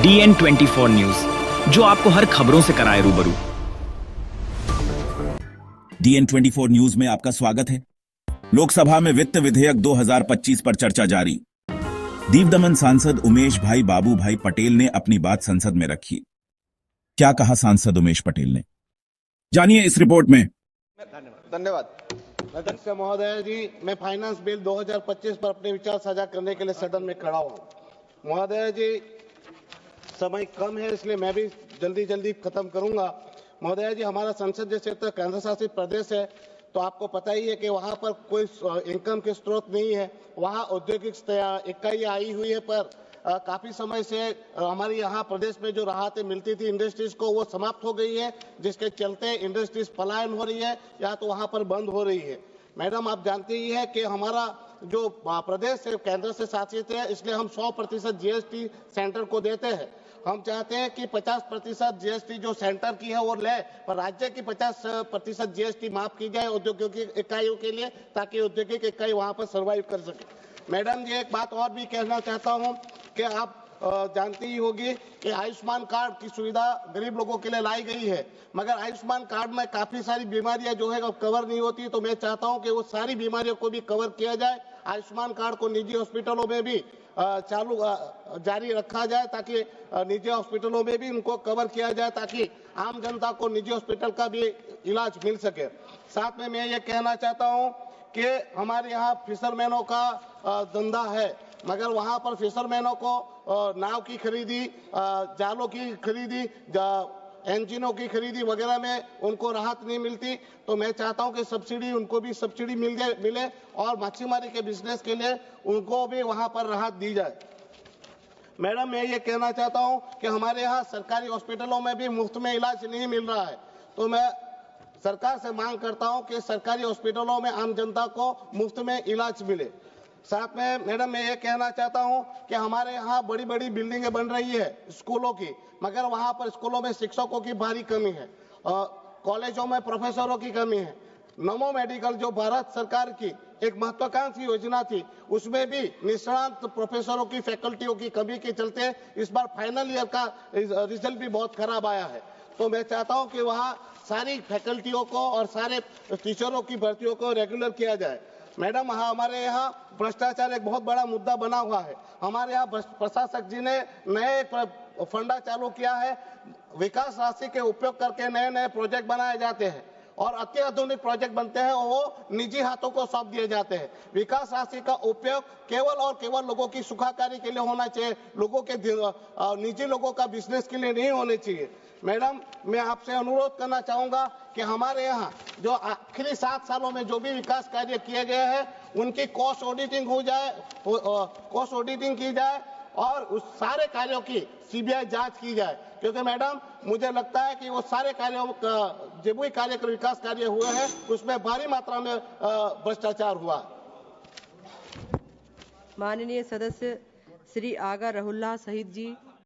DN24 news, जो आपको हर खबरों से कराए रूबरू। DN24 न्यूज में आपका स्वागत है। लोकसभा में वित्त विधेयक 2025 पर चर्चा जारी। दीव दमन सांसद उमेश भाई बाबू भाई पटेल ने अपनी बात संसद में रखी। क्या कहा सांसद उमेश पटेल ने, जानिए इस रिपोर्ट में। धन्यवाद अध्यक्ष महोदय जी, मैं फाइनेंस बिल 2025 पर अपने विचार साझा करने के लिए सदन में खड़ा हूँ। महोदय जी, समय कम है इसलिए मैं भी जल्दी खत्म करूंगा। महोदय जी, हमारा संसदीय क्षेत्र केंद्र शासित प्रदेश है, तो आपको पता ही है कि वहां पर कोई इनकम के स्रोत नहीं है। वहां औद्योगिक इकाई आई हुई है, पर काफी समय से हमारे यहाँ प्रदेश में जो राहतें मिलती थी इंडस्ट्रीज को, वो समाप्त हो गई है, जिसके चलते इंडस्ट्रीज पलायन हो रही है या तो वहां पर बंद हो रही है। मैडम, आप जानते ही है कि हमारा जो प्रदेश है केंद्र से शासित है, इसलिए हम 100% जीएसटी सेंटर को देते हैं। हम चाहते हैं कि 50% जीएसटी जो सेंटर की है वो ले, पर राज्य की 50% जीएसटी माफ की जाए औद्योगिक इकाइयों के लिए, ताकि औद्योगिक इकाई वहां पर सर्वाइव कर सके। मैडम जी, एक बात और भी कहना चाहता हूं कि आप जानती ही होगी कि आयुष्मान कार्ड की सुविधा गरीब लोगों के लिए लाई गई है, मगर आयुष्मान कार्ड में काफी सारी बीमारियां जो है कवर नहीं होती। तो मैं चाहता हूं कि वो सारी बीमारियों को भी कवर किया जाए। आयुष्मान कार्ड को निजी हॉस्पिटलों में भी जारी रखा जाए, ताकि निजी हॉस्पिटलों में भी उनको कवर किया जाए, ताकि आम जनता को निजी हॉस्पिटल का भी इलाज मिल सके। साथ में मैं ये कहना चाहता हूँ कि हमारे यहाँ फिशरमैनों का धंधा है, मगर वहां पर फिशरमैनों को नाव की खरीदी, जालों की खरीदी, इंजनों की खरीदी वगैरह में उनको राहत नहीं मिलती। तो मैं चाहता हूं कि सब्सिडी, उनको भी सब्सिडी मिले और मच्छीमारी के बिजनेस के लिए उनको भी वहां पर राहत दी जाए। मैडम, मैं ये कहना चाहता हूं कि हमारे यहाँ सरकारी हॉस्पिटलों में भी मुफ्त में इलाज नहीं मिल रहा है, तो मैं सरकार से मांग करता हूं कि सरकारी हॉस्पिटलों में आम जनता को मुफ्त में इलाज मिले। साथ में मैडम, मैं ये कहना चाहता हूं कि हमारे यहाँ बड़ी बड़ी बिल्डिंगें बन रही है स्कूलों की, मगर वहां पर स्कूलों में शिक्षकों की भारी कमी है, कॉलेजों में प्रोफेसरों की कमी है। नमो मेडिकल जो भारत सरकार की एक महत्वाकांक्षी योजना थी, उसमें भी निष्णात प्रोफेसरों की, फैकल्टियों की कमी के चलते इस बार फाइनल ईयर का रिजल्ट भी बहुत खराब आया है। तो मैं चाहता हूं कि वहां सारी फैकल्टियों को और सारे टीचरों की भर्तियों को रेगुलर किया जाए। मैडम, हमारे यहाँ भ्रष्टाचार एक बहुत बड़ा मुद्दा बना हुआ है। हमारे यहाँ प्रशासक जी ने नए फंडा चालू किया है, विकास राशि के उपयोग करके नए नए प्रोजेक्ट बनाए जाते हैं और अत्याधुनिक प्रोजेक्ट बनते हैं और वो निजी हाथों को सौंप दिए जाते हैं। विकास राशि का उपयोग केवल और केवल लोगों की सुखाकारी के लिए होना चाहिए, लोगों के निजी लोगों का बिजनेस के लिए नहीं होने चाहिए। मैडम, मैं आपसे अनुरोध करना चाहूंगा कि हमारे यहाँ जो आखिरी 7 सालों में जो भी विकास कार्य किए गए हैं, उनकी कॉस्ट ऑडिटिंग हो जाए, कॉस्ट ऑडिटिंग की जाए और उस सारे कार्यों की सीबीआई जांच की जाए, क्योंकि मैडम मुझे लगता है कि वो सारे कार्यों जो भी विकास कार्य हुए हैं उसमें भारी मात्रा में भ्रष्टाचार हुआ। माननीय सदस्य श्री आगा रहुल्लाह शहीद जी।